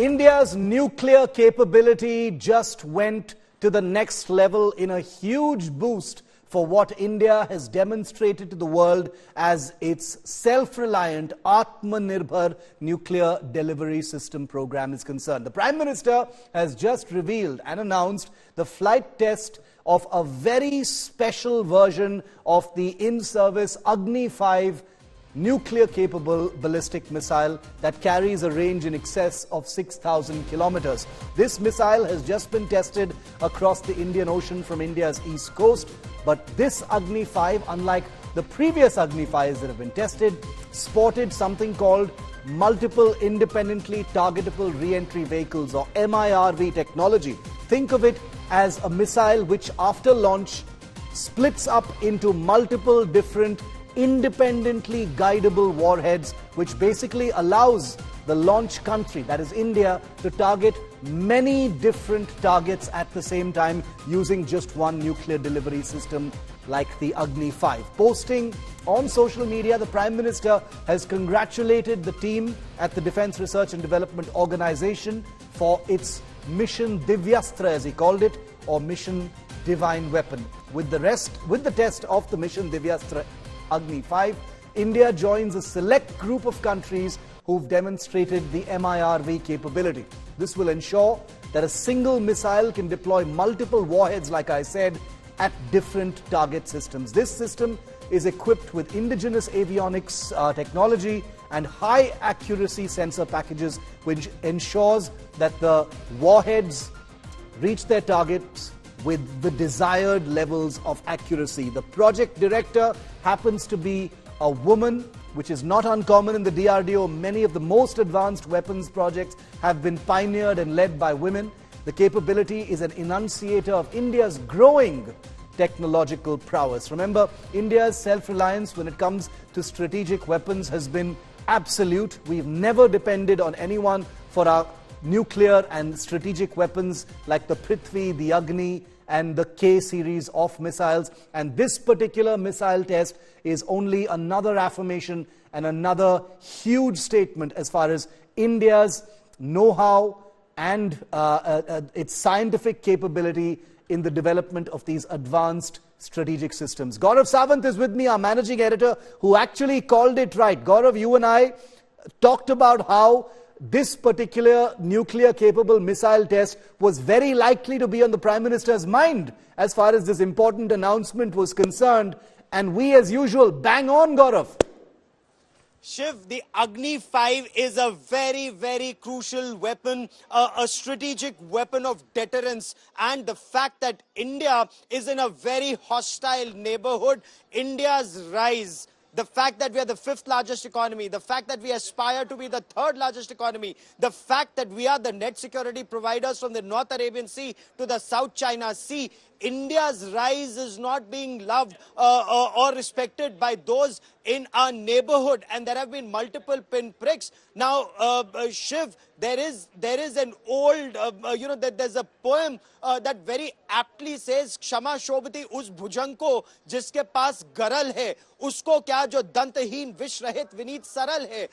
India's nuclear capability just went to the next level in a huge boost for what India has demonstrated to the world as its self-reliant Atmanirbhar nuclear delivery system program is concerned. The Prime Minister has just revealed and announced the flight test of a very special version of the in-service Agni 5 nuclear-capable ballistic missile that carries a range in excess of 6,000 kilometers. This missile has just been tested across the Indian Ocean from India's east coast, but this Agni 5, unlike the previous Agni 5s that have been tested, sported something called multiple independently targetable reentry vehicles, or MIRV technology. Think of it as a missile which after launch splits up into multiple different independently guidable warheads, which basically allows the launch country, that is India, to target many different targets at the same time using just one nuclear delivery system like the Agni 5. Posting on social media, the Prime Minister has congratulated the team at the Defence Research and Development Organization for its Mission Divyastra, as he called it, or Mission Divine Weapon. With the test of the Mission Divyastra Agni 5, India joins a select group of countries who've demonstrated the MIRV capability. This will ensure that a single missile can deploy multiple warheads, like I said, at different target systems. This system is equipped with indigenous avionics technology and high accuracy sensor packages, which ensures that the warheads reach their targets with the desired levels of accuracy. The project director happens to be a woman, which is not uncommon in the DRDO. Many of the most advanced weapons projects have been pioneered and led by women. The capability is an enunciator of India's growing technological prowess. Remember, India's self-reliance when it comes to strategic weapons has been absolute. We've never depended on anyone for our nuclear and strategic weapons like the Prithvi, the Agni and the K series of missiles. And this particular missile test is only another affirmation and another huge statement as far as India's know-how and its scientific capability in the development of these advanced strategic systems. Gaurav Sawant is with me, our managing editor, who actually called it right. Gaurav, you and I talked about how this particular nuclear-capable missile test was very likely to be on the Prime Minister's mind as far as this important announcement was concerned. And we, as usual, bang on, Gaurav. Shiv, the Agni 5 is a very, very crucial weapon, a strategic weapon of deterrence. And the fact that India is in a very hostile neighborhood, India's rise, the fact that we are the 5th largest economy, the fact that we aspire to be the 3rd largest economy, the fact that we are the net security providers from the North Arabian Sea to the South China Sea, India's rise is not being loved or respected by those in our neighborhood, and there have been multiple pinpricks. Now, Shiv, there is an old, there's a poem that very aptly says, Kshama Shobhati us bhujang ko jiske paas garal hai, usko kya jo dantaheen vish rahit vineet saral hai.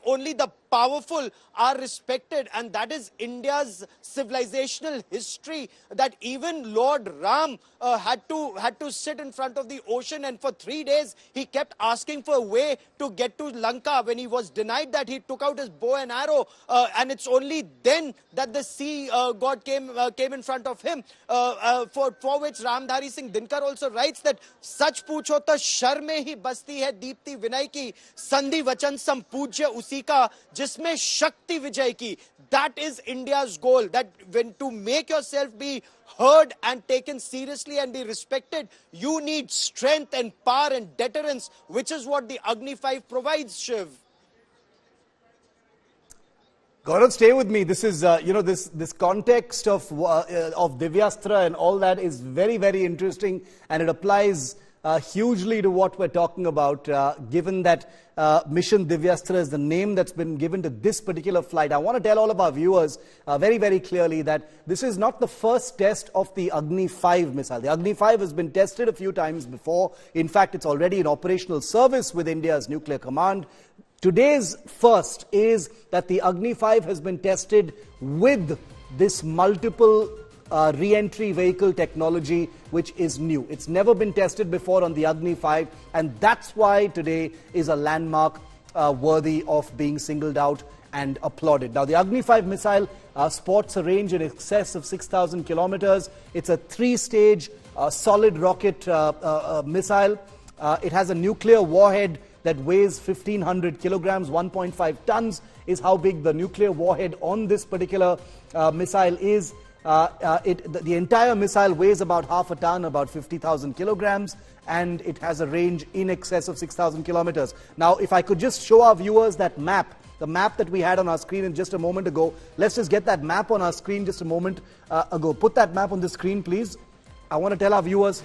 Only the powerful are respected, and that is India's civilizational history, that even Lord Ram had to sit in front of the ocean, and for 3 days he kept asking for a way to get to Lanka. When he was denied that, he took out his bow and arrow, and it's only then that the sea god came in front of him, for which Ramdhari Singh Dinkar also writes that sach pucho to shar mein hi basti hai deepti vinay ki, sandhi vachan sam pujya usi ka jisme shakti vijay ki. That is India's goal, that when to make yourself be heard and taken seriously and be respected, you need strength and power and deterrence, which is what the Agni 5 provides, Shiv. Gaurav, stay with me. This is, this context of Divyastra and all that is very, very interesting, and it applies hugely to what we're talking about, given that Mission Divyastra is the name that's been given to this particular flight. I want to tell all of our viewers very, very clearly that this is not the first test of the Agni 5 missile. The Agni 5 has been tested a few times before. In fact, it's already in operational service with India's nuclear command. Today's first is that the Agni 5 has been tested with this multiple re-entry vehicle technology, which is new. It's never been tested before on the Agni 5, and that's why today is a landmark worthy of being singled out and applauded. Now, the Agni 5 missile sports a range in excess of 6,000 kilometers. It's a three-stage solid rocket missile. It has a nuclear warhead that weighs 1,500 kilograms, 1.5 tons is how big the nuclear warhead on this particular missile is. The entire missile weighs about half a ton, about 50,000 kilograms, and it has a range in excess of 6,000 kilometers. Now, if I could just show our viewers that map, the map that we had on our screen in just a moment ago. Let's just get that map on our screen just a moment ago. Put that map on the screen, please. I want to tell our viewers.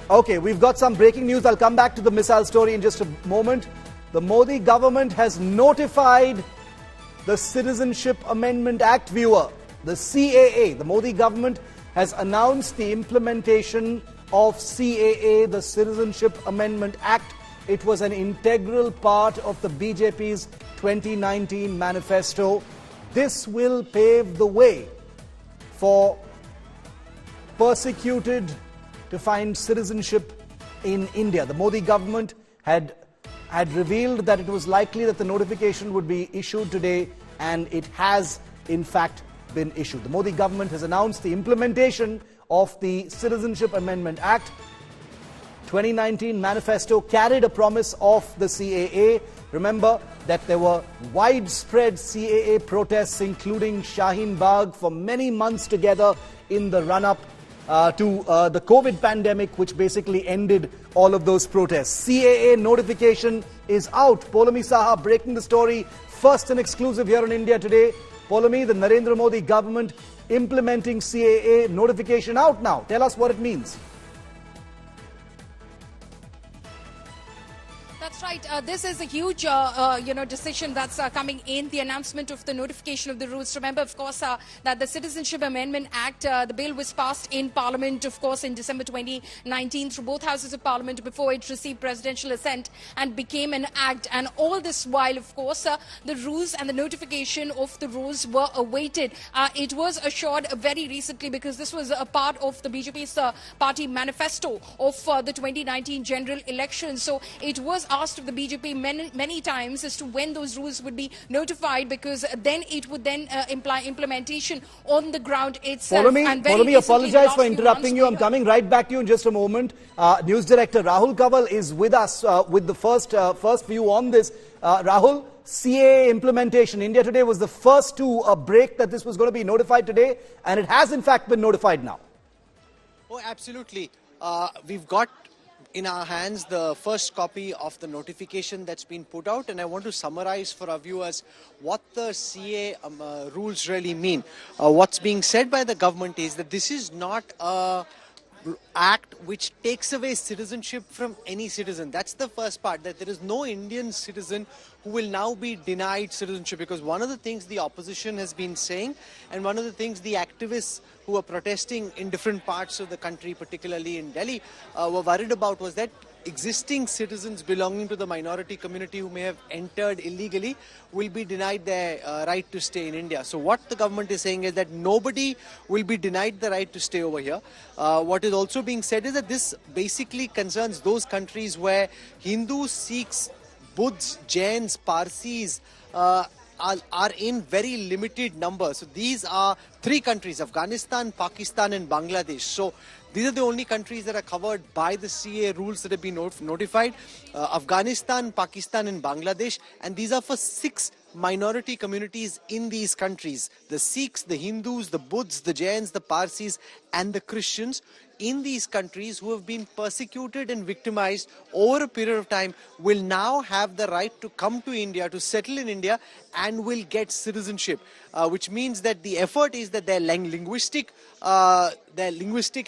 Okay, we've got some breaking news. I'll come back to the missile story in just a moment. The Modi government has notified the Citizenship Amendment Act, viewer, the CAA. The Modi government has announced the implementation of CAA, the Citizenship Amendment Act. It was an integral part of the BJP's 2019 manifesto. This will pave the way for persecuted to find citizenship in India. The Modi government had revealed that it was likely that the notification would be issued today, and it has in fact been issued. The Modi government has announced the implementation of the Citizenship Amendment Act. 2019 manifesto carried a promise of the CAA. Remember that there were widespread CAA protests, including Shaheen Bagh, for many months together in the run-up to the COVID pandemic, which basically ended all of those protests. CAA notification is out. Polami Saha breaking the story, first and exclusive here on India Today. Polami, the Narendra Modi government implementing CAA notification out now. Tell us what it means. That's right. This is a huge, decision that's coming in. The announcement of the notification of the rules. Remember, of course, that the Citizenship Amendment Act, the bill was passed in Parliament, of course, in December 2019 through both houses of Parliament before it received presidential assent and became an act. And all this while, of course, the rules and the notification of the rules were awaited. It was assured very recently because this was a part of the BJP's party manifesto of the 2019 general election. So it was asked of the BJP many times as to when those rules would be notified, because then it would then imply implementation on the ground itself. Polami, apologize for interrupting you. I'm coming right back to you in just a moment. News Director Rahul Kaval is with us with the first view on this. Rahul, CAA implementation. India Today was the first to break that this was going to be notified today, and it has in fact been notified now. Oh, absolutely. We've got in our hands the first copy of the notification that's been put out, and I want to summarize for our viewers what the CA rules really mean. What's being said by the government is that this is not a act which takes away citizenship from any citizen. That's the first part, that there is no Indian citizen who will now be denied citizenship, because one of the things the opposition has been saying, and one of the things the activists who are protesting in different parts of the country, particularly in Delhi, were worried about, was that existing citizens belonging to the minority community who may have entered illegally will be denied their right to stay in India. So what the government is saying is that nobody will be denied the right to stay over here. What is also being said is that this basically concerns those countries where Hindus, Sikhs, Buddhas, Jains, Parsis are in very limited numbers. So these are three countries: Afghanistan, Pakistan and Bangladesh. So these are the only countries that are covered by the CA rules that have been notified. Afghanistan, Pakistan and Bangladesh. And these are for 6 minority communities in these countries: the Sikhs, the Hindus, the Buddhas, the Jains, the Parsis and the Christians in these countries who have been persecuted and victimized over a period of time will now have the right to come to India, to settle in India, and will get citizenship, which means that the effort is that their linguistic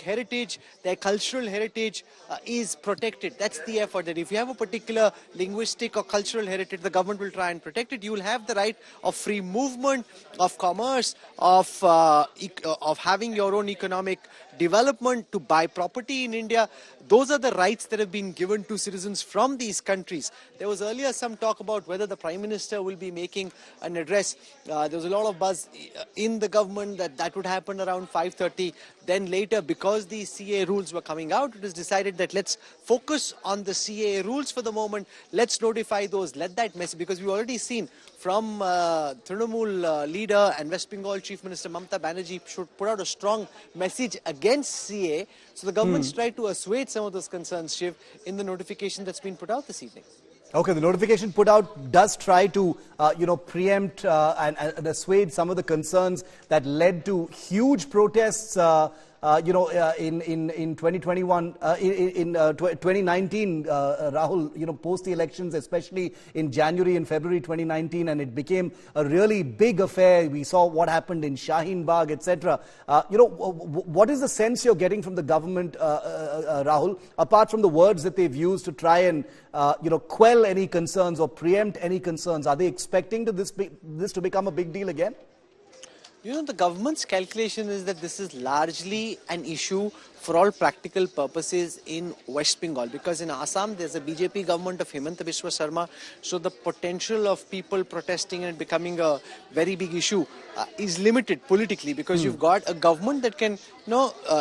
heritage, their cultural heritage is protected. That's the effort, that if you have a particular linguistic or cultural heritage, the government will try and protect it. You will have the right of free movement, of commerce, of having your own economic development, to buy property in India. those are the rights that have been given to citizens from these countries. There was earlier some talk about whether the Prime Minister will be making an address. There was a lot of buzz in the government that would happen around 5:30. Then later, because the CA rules were coming out, it was decided that let's focus on the CA rules for the moment. Let's notify those, let that message, because we've already seen from Trinamool leader and West Bengal Chief Minister Mamata Banerjee should put out a strong message against CA. So the government's tried to assuage some of those concerns, Shiv, in the notification that's been put out this evening. Okay, the notification put out does try to, preempt and assuage some of the concerns that led to huge protests, in 2021, in 2019, Rahul, post the elections, especially in January and February 2019, and it became a really big affair. We saw what happened in Shaheen Bagh, etc. What is the sense you're getting from the government, Rahul, apart from the words that they've used to try and, quell any concerns or preempt any concerns? Are they expecting this to become a big deal again? The government's calculation is that this is largely an issue for all practical purposes in West Bengal, because in Assam there's a BJP government of Himanta Biswa Sarma, so the potential of people protesting and becoming a very big issue is limited politically, because you've got a government that can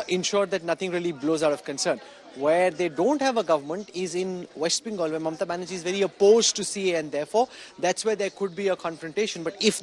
ensure that nothing really blows out of concern. Where they don't have a government is in West Bengal, where Mamata Banerjee is very opposed to CA, and therefore that's where there could be a confrontation. But if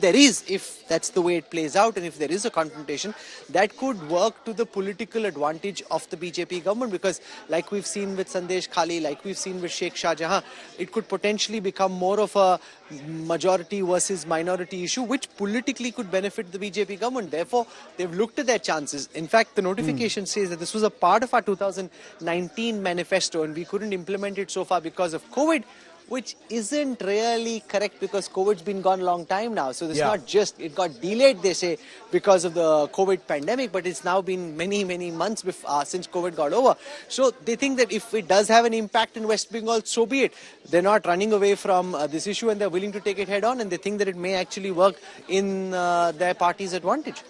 that's the way it plays out, and if there is a confrontation, that could work to the political advantage of the BJP government, because like we've seen with Sandesh Khali, like we've seen with Sheikh Shah Jahan, it could potentially become more of a majority versus minority issue, which politically could benefit the BJP government. Therefore, they've looked at their chances. In fact, the notification says that this was a part of our 2019 manifesto, and we couldn't implement it so far because of COVID, which isn't really correct, because COVID's been gone a long time now. So it's not just, it got delayed, they say, because of the COVID pandemic, but it's now been many, many months since COVID got over. So they think that if it does have an impact in West Bengal, so be it. They're not running away from this issue, and they're willing to take it head on, and they think that it may actually work in their party's advantage.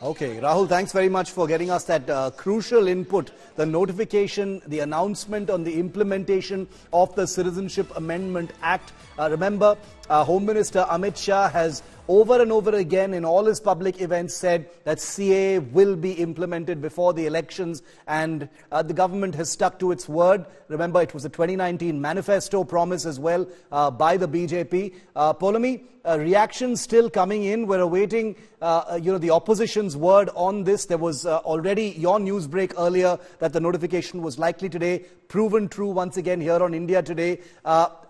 Okay, Rahul, thanks very much for getting us that crucial input, the notification, the announcement on the implementation of the Citizenship Amendment Act. Remember, Home Minister Amit Shah has over and over again in all his public events said that CA will be implemented before the elections, and the government has stuck to its word. Remember, it was a 2019 manifesto promise as well by the BJP. Polami, reactions still coming in. We're awaiting the opposition's word on this. There was already your news break earlier that the notification was likely today, proven true once again here on India Today.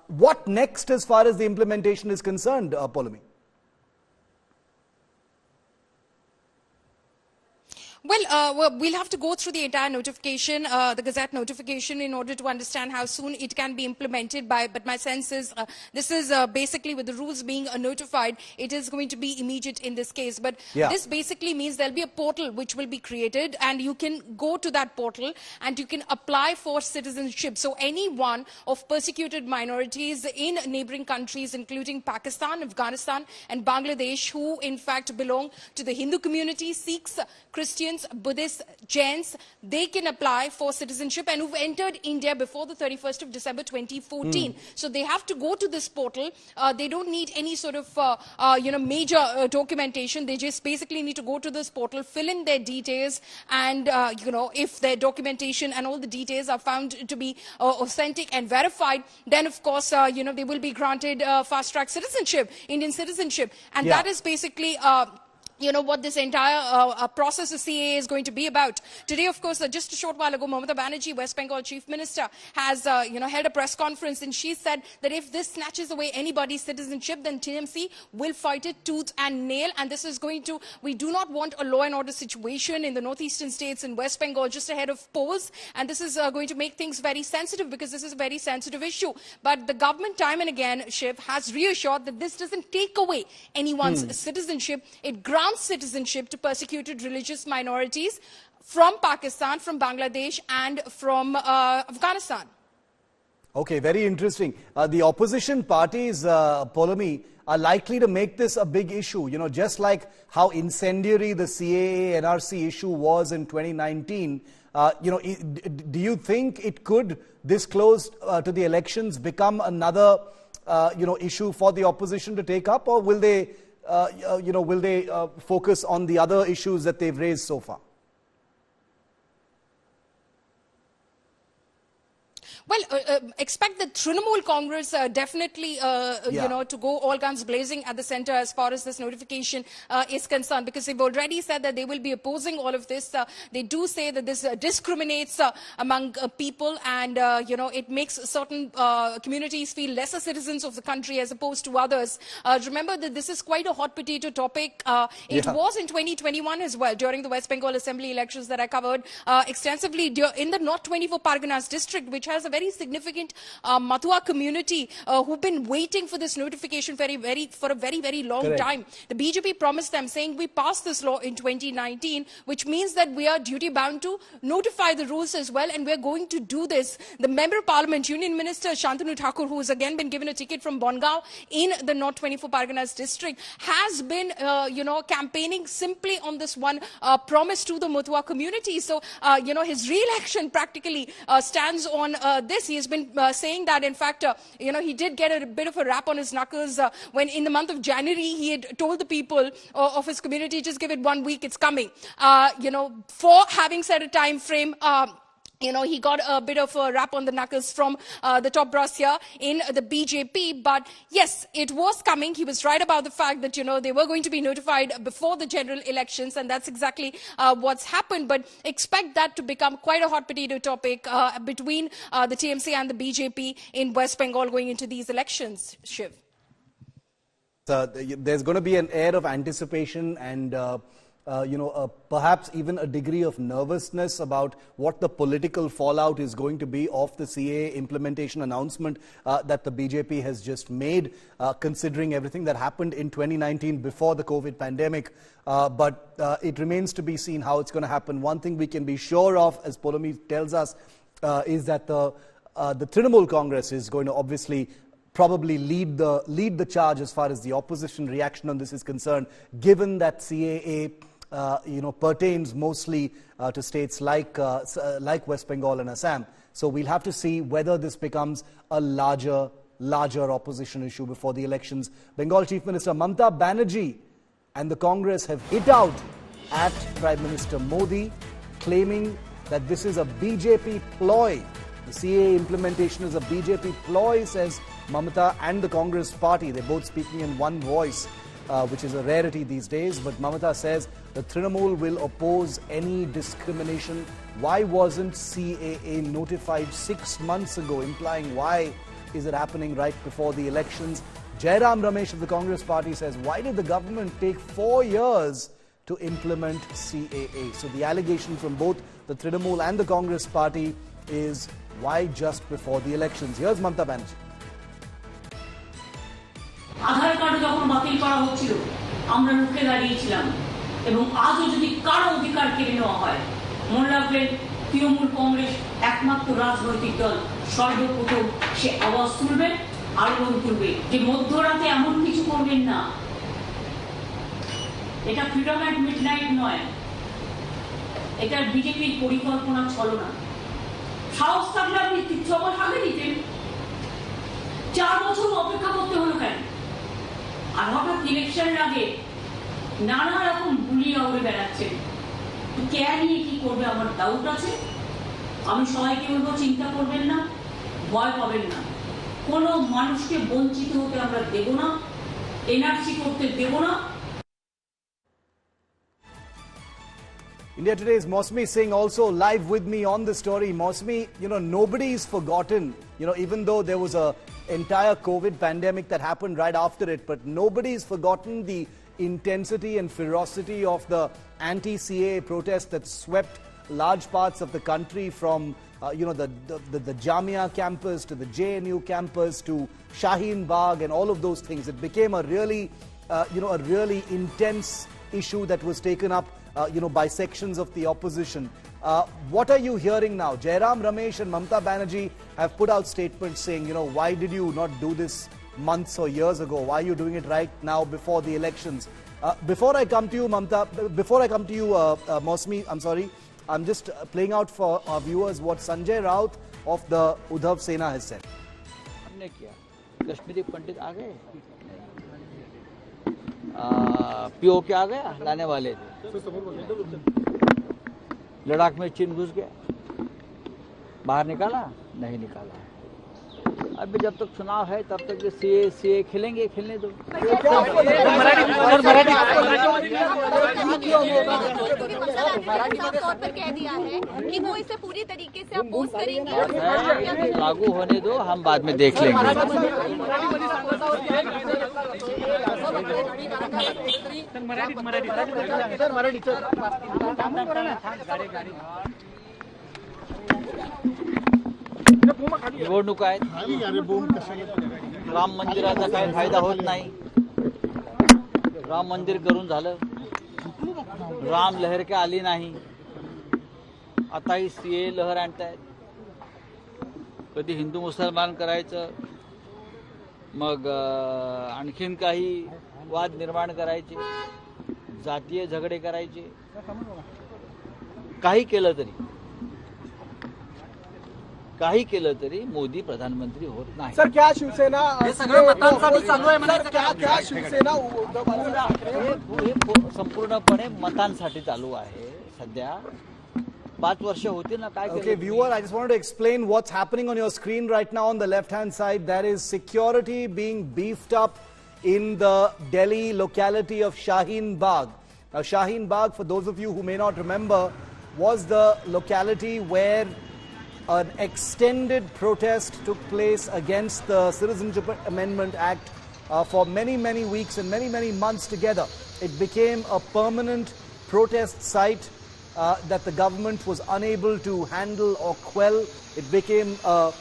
What next as far as the implementation is concerned, Polami? Well, we'll have to go through the entire notification, the Gazette notification, in order to understand how soon it can be implemented by. But my sense is this is basically, with the rules being notified, it is going to be immediate in this case. But this basically means there'll be a portal which will be created, and you can go to that portal and you can apply for citizenship. So anyone of persecuted minorities in neighboring countries, including Pakistan, Afghanistan and Bangladesh, who in fact belong to the Hindu community, Sikhs, Christians, Buddhists, Jains, they can apply for citizenship, and who've entered India before the 31st of December 2014. So they have to go to this portal. They don't need any sort of major documentation. They just basically need to go to this portal, fill in their details, and if their documentation and all the details are found to be authentic and verified, then of course they will be granted fast-track citizenship, Indian citizenship, and that is basically what this entire process of CAA is going to be about. Today, of course, just a short while ago, Mamata Banerjee, West Bengal Chief Minister, has held a press conference, and she said that if this snatches away anybody's citizenship, then TMC will fight it tooth and nail. And this is going to, we do not want a law and order situation in the northeastern states in West Bengal just ahead of polls. And this is going to make things very sensitive, because this is a very sensitive issue. But the government, time and again, Shiv, has reassured that this doesn't take away anyone's citizenship. It grants citizenship to persecuted religious minorities from Pakistan, from Bangladesh and from Afghanistan. Okay, very interesting. The opposition parties, Polami, are likely to make this a big issue. Just like how incendiary the CAA NRC issue was in 2019, Do you think it could, this close to the elections, become another issue for the opposition to take up, or will they focus on the other issues that they've raised so far? Well, expect the Trinamool Congress definitely, to go all guns blazing at the center as far as this notification is concerned, because they've already said that they will be opposing all of this. They do say that this discriminates among people, and, it makes certain communities feel lesser citizens of the country as opposed to others. Remember that this is quite a hot potato topic. It was in 2021 as well, during the West Bengal Assembly elections that I covered extensively in the North 24 Parganas district, which has a very significant Mathua community who've been waiting for this notification for a very long time. The BJP promised them, saying we passed this law in 2019, which means that we are duty bound to notify the rules as well, and we're going to do this. The Member of Parliament, Union Minister Shantanu Thakur, who has again been given a ticket from Bongaon in the North 24 Parganas district, has been campaigning simply on this one promise to the Mathua community. So his re-election practically stands on this. He has been saying that, in fact, he did get a bit of a rap on his knuckles when in the month of January he had told the people of his community, just give it 1 week, it's coming. For having set a time frame, he got a bit of a rap on the knuckles from the top brass here in the BJP. But yes, it was coming. He was right about the fact that, they were going to be notified before the general elections, and that's exactly what's happened. But expect that to become quite a hot potato topic between the TMC and the BJP in West Bengal going into these elections, Shiv. There's going to be an air of anticipation and perhaps even a degree of nervousness about what the political fallout is going to be of the CAA implementation announcement that the BJP has just made, considering everything that happened in 2019 before the COVID pandemic. But it remains to be seen how it's going to happen. One thing we can be sure of, as Polomi tells us, is that the Trinamool Congress is going to obviously probably lead the charge as far as the opposition reaction on this is concerned, given that CAA pertains mostly to states like West Bengal and Assam. So we'll have to see whether this becomes a larger opposition issue before the elections. Bengal Chief Minister Mamata Banerjee and the Congress have hit out at Prime Minister Modi, claiming that this is a BJP ploy. The CAA implementation is a BJP ploy, says Mamata and the Congress party. They're both speaking in one voice, which is a rarity these days. But Mamata says the Trinamool will oppose any discrimination. Why wasn't CAA notified 6 months ago? Implying why is it happening right before the elections? Jairam Ramesh of the Congress party says, why did the government take 4 years to implement CAA? So the allegation from both the Trinamool and the Congress party is, why just before the elections? Here's Mamata Banerjee. Aadhaar card যখন বাতিল করা হচ্ছিল আমরা রুখে দাঁড়িয়েছিলাম এবং আজও যদি কারো অধিকার কেড়ে নেওয়া হয় মনে রাখবেন তৃণমূল কংগ্রেস একমাত্র রাজনৈতিক দল সর্বপ্রথম সে আওয়াজ তুলবে আলোড়ন তুলবে যে মধ্যরাতে এমন কিছু করবেন না। এটা ফ্রিডম অ্যাট মিডনাইট নয়, এটা বিজেপির পরিকল্পনা ছলনা। সাহস থাকলে আপনি 6 মাস আগে দিতেন, 4 বছর অপেক্ষা করতে হলো কেন? আর হঠাৎ ইলেকশনের আগে নানা রকম গুলিয়ে উড়ে বেড়াচ্ছেন। কে নিয়ে কি করবে আমার ডাউট আছে। আমি সবাইকে বলবো চিন্তা করবেন না, ভয় পাবেন না, কোনো মানুষকে বঞ্চিত হতে আমরা দেব না, এনআরসি করতে দেব না। India Today's Mosmi Singh also live with me on the story. Mosmi, nobody's forgotten, even though there was a entire COVID pandemic that happened right after it, but nobody's forgotten the intensity and ferocity of the anti-CAA protest that swept large parts of the country from, the Jamia campus to the JNU campus to Shaheen Bagh and all of those things. It became a really intense issue that was taken up by sections of the opposition. What are you hearing now? Jairam Ramesh and Mamata Banerjee have put out statements saying, why did you not do this months or years ago? Why are you doing it right now before the elections? Before I come to you, Mamata, before I come to you, Mosmi, I'm sorry, I'm just playing out for our viewers what Sanjay Raut of the Uddhav Sena has said. हमने किया, कश्मीरी पंडित आ गए, PO के आ गया, लाने वाले थे, लद्दाख में चीन घुस गया, बाहर निकाला, नहीं निकाला। अभी जब तक चुनाव है तब तक सीए खेलेंगे, खेलने दो। तौर पर कह दिया है कि वो इसे पूरी तरीके से अपोज करेंगे। लागू होने दो, हम बाद में देख लेंगे। निवडणूक आहेत, राम मंदिराचा काही फायदा होत नाही, राम मंदिर करून झालं, राम लहर काय आली नाही, आता ही सीए लहर आणतायत, कधी हिंदू मुसलमान करायचं, मग आणखीन काही वाद निर्माण करायचे, जातीय झगडे करायचे, काही केलं तरी मोदी प्रधानमंत्री होत नाही। सर क्या शिवसेना संपूर्णपणे मतांसाठी चालू आहे सध्या। 5 वर्ष होती ना काय। Okay, viewer, I just wanted to explain what's happening on your screen right now. On the left-hand side, there is security being beefed up in the Delhi locality of Shaheen Bagh. Now, Shaheen Bagh, for those of you who may not remember, was the locality where an extended protest took place against the Citizenship Amendment Act for many, many weeks and many, many months together. It became a permanent protest site that the government was unable to handle or quell. It became a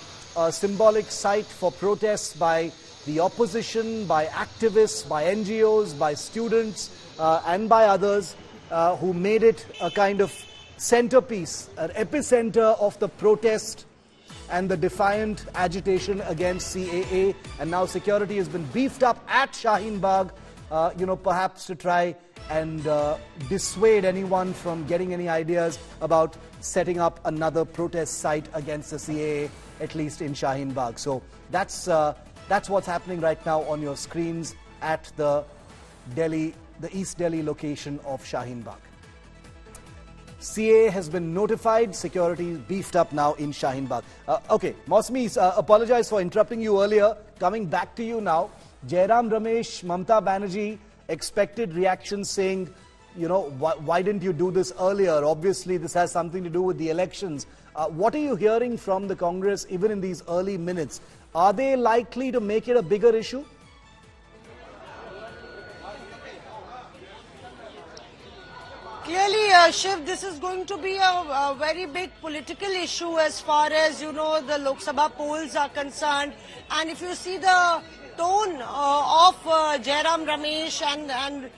symbolic site for protests by the opposition, by activists, by NGOs, by students, and by others who made it a kind of centerpiece, an epicenter of the protest and the defiant agitation against CAA. And now security has been beefed up at Shaheen Bagh, perhaps to try and dissuade anyone from getting any ideas about setting up another protest site against the CAA, at least in Shaheen Bagh. So that's what's happening right now on your screens at the East Delhi location of Shaheen Bagh. CAA has been notified, security beefed up now in Shaheen Bagh. Okay, Mosmi, apologize for interrupting you earlier. Coming back to you now, Jairam Ramesh, Mamta Banerjee expected reactions saying, why didn't you do this earlier? Obviously, this has something to do with the elections. What are you hearing from the Congress, even in these early minutes? Are they likely to make it a bigger issue? Clearly, Shiv, this is going to be a very big political issue as far as, the Lok Sabha polls are concerned. And if you see the tone of Jairam Ramesh and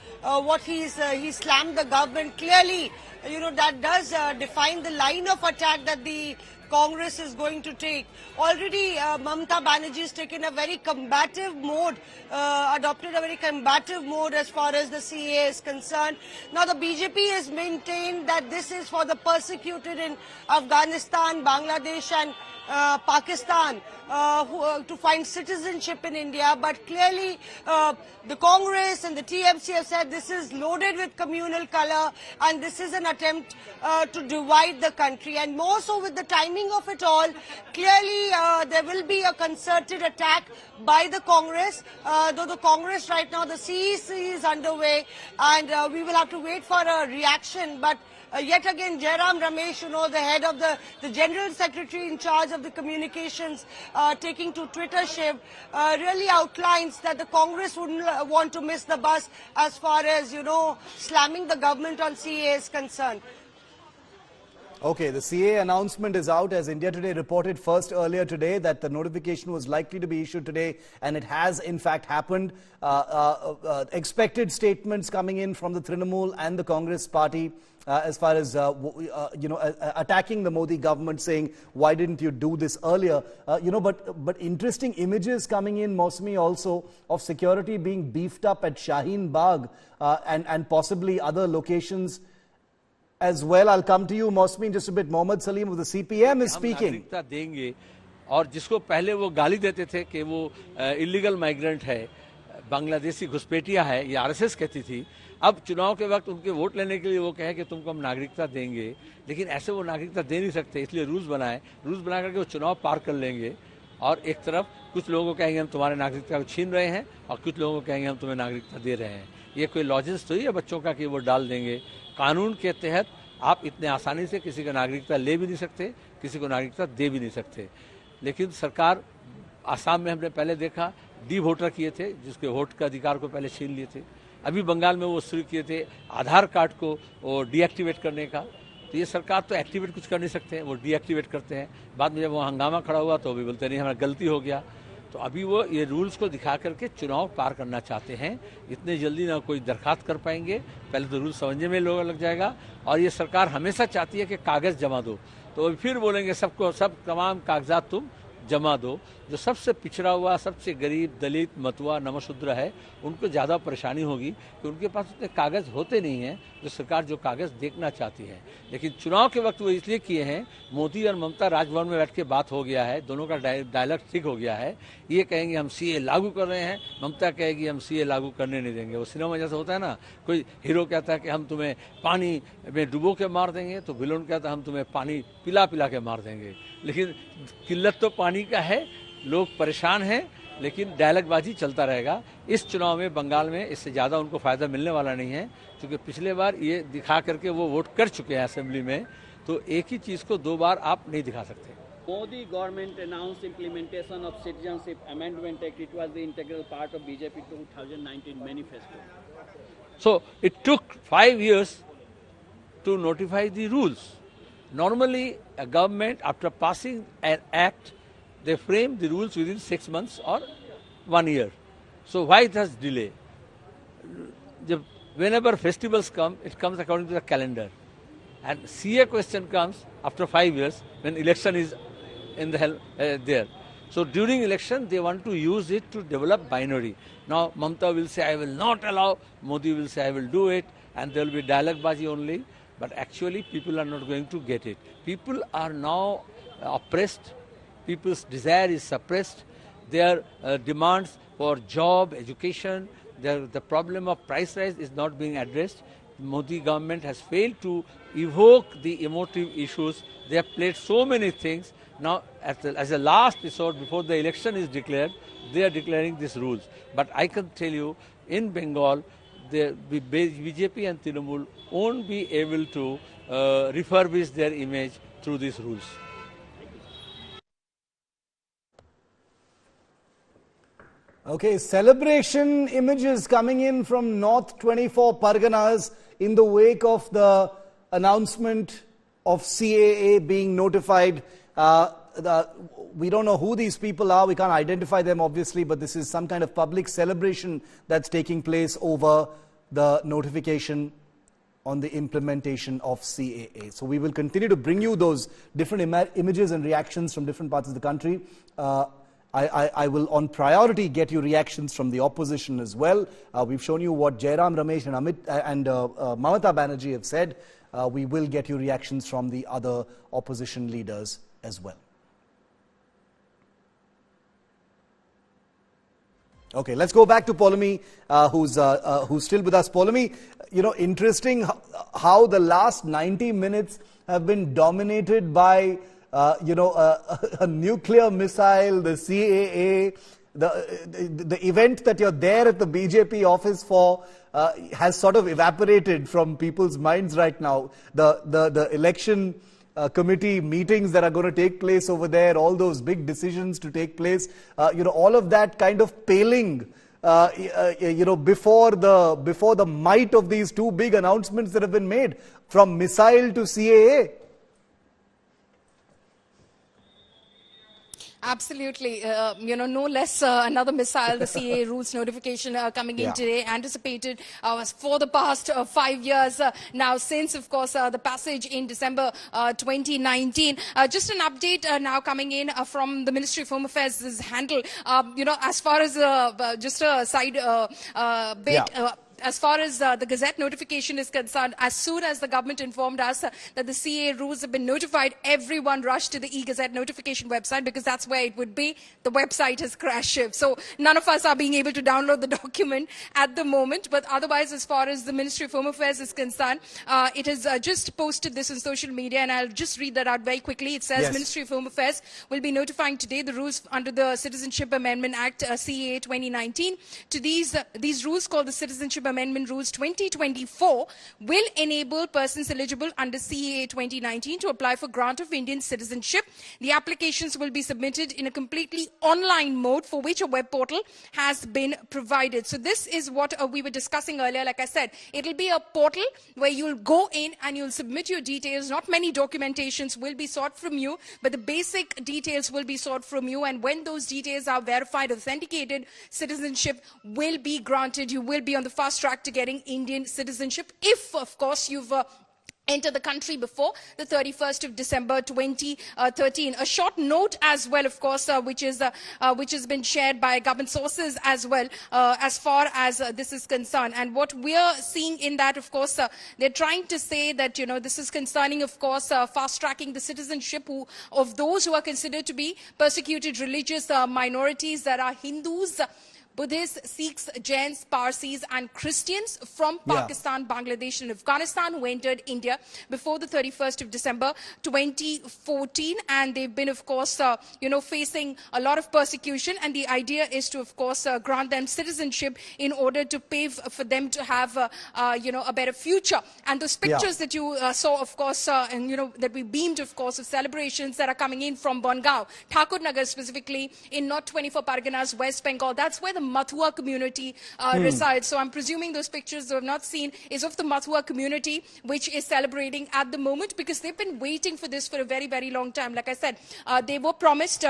what he slammed the government, clearly, that does define the line of attack that the Congress is going to take. Already, Mamta Banerjee has taken a very combative mode, adopted a very combative mode as far as the CAA is concerned. Now, the BJP has maintained that this is for the persecuted in Afghanistan, Bangladesh and Pakistan to find citizenship in India, but clearly the Congress and the TMC have said this is loaded with communal color and this is an attempt to divide the country, and more so with the timing of it all. Clearly there will be a concerted attack by the Congress, though the Congress right now, the CEC is underway, and we will have to wait for a reaction. But yet again, Jairam Ramesh, the head of the General Secretary in charge of the communications, taking to Twitter, Shiv, really outlines that the Congress wouldn't want to miss the bus as far as, slamming the government on CAA is concerned. Okay, the CAA announcement is out, as India Today reported first earlier today that the notification was likely to be issued today, and it has in fact happened. Expected statements coming in from the Trinamool and the Congress party as far as attacking the Modi government, saying why didn't you do this earlier? But interesting images coming in, Mosmi, also of security being beefed up at Shaheen Bagh and possibly other locations. as well. I'll come to you, Mosmi, in just a bit. Mohammad Salim of the CPM is speaking. नागरिकता देंगे और जिसको पहले वो गाली देते थे कि वो इलीगल माइग्रेंट है, बांग्लादेशी घुसपैठिया है, ये आरएसएस कहती थी, अब चुनाव के वक्त उनके वोट लेने के लिए वो कहे कि तुमको हम नागरिकता देंगे, लेकिन ऐसे वो नागरिकता दे नहीं सकते, इसलिए रूल्स बना करके वो चुनाव पार कर लेंगे। और एक तरफ कुछ लोगों को कहेंगे हम तुम्हारे नागरिकता को छीन रहे हैं और कुछ लोगों को कहेंगे हम तुम्हें नागरिकता दे रहे हैं। ये कोई लॉजिक तो ही है बच्चों का कि वो डाल देंगे। कानून के तहत आप इतने आसानी से किसी का नागरिकता ले भी नहीं सकते, किसी को नागरिकता दे भी नहीं सकते। लेकिन सरकार, आसाम में हमने पहले देखा डी वोटर किए थे, जिसके वोट का अधिकार को पहले छीन लिए थे। अभी बंगाल में वो शुरू किए थे आधार कार्ड को वो डीएक्टिवेट करने का। तो ये सरकार तो एक्टिवेट कुछ कर नहीं सकते हैं, वो डीएक्टिवेट करते हैं। बाद में जब वो हंगामा खड़ा हुआ तो भी बोलते नहीं हमारा गलती हो गया। तो अभी वो ये रूल्स को दिखा करके चुनाव पार करना चाहते हैं। इतने जल्दी ना कोई दरखास्त कर पाएंगे, पहले तो रूल्स समझने में लोग लग जाएगा। और ये सरकार हमेशा चाहती है कि कागज़ जमा दो, तो फिर बोलेंगे सबको सब तमाम कागजात तुम जमा दो। जो सबसे पिछड़ा हुआ, सबसे गरीब, दलित, मतुआ, नमशूद्र है, उनको ज़्यादा परेशानी होगी कि उनके पास उतने कागज़ होते नहीं हैं जो सरकार जो कागज़ देखना चाहती है। लेकिन चुनाव के वक्त वो इसलिए किए हैं, मोदी और ममता राजभवन में बैठ के बात हो गया है, दोनों का डायलॉग ठीक हो गया है। ये कहेंगे हम सीए लागू कर रहे हैं, ममता कहेगी हम सीए लागू करने नहीं देंगे। वो सिनेमा जैसा होता है ना, कोई हीरो कहता है कि हम तुम्हें पानी में डुबो के मार देंगे, तो विलन कहता है हम तुम्हें पानी पिला पिला के मार देंगे। लेकिन किल्लत तो पानी का है, लोग परेशान हैं, लेकिन डायलॉगबाजी चलता रहेगा। इस चुनाव में बंगाल में इससे ज़्यादा उनको फ़ायदा मिलने वाला नहीं है, क्योंकि पिछले बार ये दिखा करके वो वोट कर चुके हैं असेंबली में। तो एक ही चीज़ को दो बार आप नहीं दिखा सकते। Modi government announced implementation of Citizenship Amendment Act. It was the integral part of BJP 2019 manifesto. So it took 5 years to notify the rules. Normally, a government, after passing an act, they frame the rules within 6 months or 1 year. So why it has delay? Whenever festivals come, it comes according to the calendar. And CA question comes after 5 years when election is in the there. So during election, they want to use it to develop binary. Now Mamata will say, I will not allow, Modi will say, I will do it, and there will be dialogue-bazi only. But actually, people are not going to get it. People are now oppressed. People's desire is suppressed. Their demands for job, education, the problem of price rise is not being addressed. Modi government has failed to evoke the emotive issues. They have played so many things. Now, as a last resort, before the election is declared, they are declaring these rules. But I can tell you, in Bengal, the BJP and Trinamool won't be able to refurbish their image through these rules. Okay, celebration images coming in from North 24 Parganas in the wake of the announcement of CAA being notified. We don't know who these people are, we can't identify them obviously, but this is some kind of public celebration that's taking place over the notification on the implementation of CAA. So we will continue to bring you those different images and reactions from different parts of the country. I will on priority get you reactions from the opposition as well. We've shown you what Jairam Ramesh and Mamata Banerjee have said. We will get you reactions from the other opposition leaders as well. Okay, let's go back to Poulomi, who's still with us. Poulomi, you know, interesting how the last 90 minutes have been dominated by a nuclear missile, the CAA, the event that you're there at the BJP office for has sort of evaporated from people's minds right now. The election committee meetings that are going to take place over there, all those big decisions to take place, all of that kind of paling, before the might of these two big announcements that have been made, from missile to CAA. Absolutely. No less another missile, the CAA rules notification coming in today, anticipated for the past 5 years now, since, of course, the passage in December 2019. Just an update now coming in from the Ministry of Home Affairs' handle. As far as just a side bit. as far as the Gazette notification is concerned, as soon as the government informed us that the CA rules have been notified, everyone rushed to the e-Gazette notification website because that's where it would be. The website has crashed. So none of us are being able to download the document at the moment. But otherwise, as far as the Ministry of Home Affairs is concerned, it has just posted this on social media, and I'll just read that out very quickly. It says, Ministry of Home Affairs will be notifying today the rules under the Citizenship Amendment Act CAA 2019. To these rules, called the Citizenship Amendment Rules 2024, will enable persons eligible under CAA 2019 to apply for grant of Indian citizenship. The applications will be submitted in a completely online mode, for which a web portal has been provided. So this is what we were discussing earlier. Like I said, it'll be a portal where you'll go in and you'll submit your details. Not many documentations will be sought from you, but the basic details will be sought from you. And when those details are verified, authenticated, citizenship will be granted. You will be on the fast track to getting Indian citizenship if, of course, you've enter the country before the 31st of December 2013. A short note as well, of course, which has been shared by government sources as well, as far as this is concerned. And what we are seeing in that, of course, they're trying to say that, this is concerning, of course, fast-tracking the citizenship of those who are considered to be persecuted religious minorities, that are Hindus, Buddhists, Sikhs, Jains, Parsis and Christians from Pakistan, Bangladesh and Afghanistan who entered India before the 31st of December 2014. And they've been, of course, facing a lot of persecution. And the idea is to, of course, grant them citizenship in order to pave for them to have, a better future. And those pictures that you saw, of course, and, that we beamed, of course, of celebrations that are coming in from Bongaon, Thakurnagar specifically, in North 24 Parganas, West Bengal. That's where the Mathua community resides. So I'm presuming those pictures you have not seen is of the Mathua community, which is celebrating at the moment, because they've been waiting for this for a very, very long time. Like I said, they were promised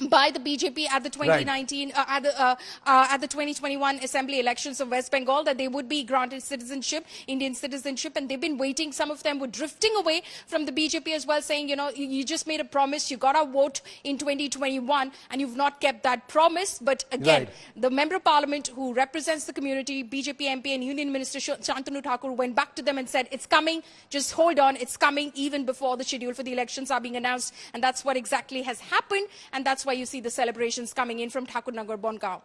by the BJP at the 2019, at the 2021 Assembly elections of West Bengal, that they would be granted citizenship, Indian citizenship, and they've been waiting. Some of them were drifting away from the BJP as well, saying, you just made a promise, you got our vote in 2021, and you've not kept that promise. But again, the Member of Parliament who represents the community, BJP MP and Union Minister Shantanu Thakur, went back to them and said, it's coming, just hold on, it's coming even before the schedule for the elections are being announced. And that's what exactly has happened, and that's why you see the celebrations coming in from Thakurnagar, Bongaon.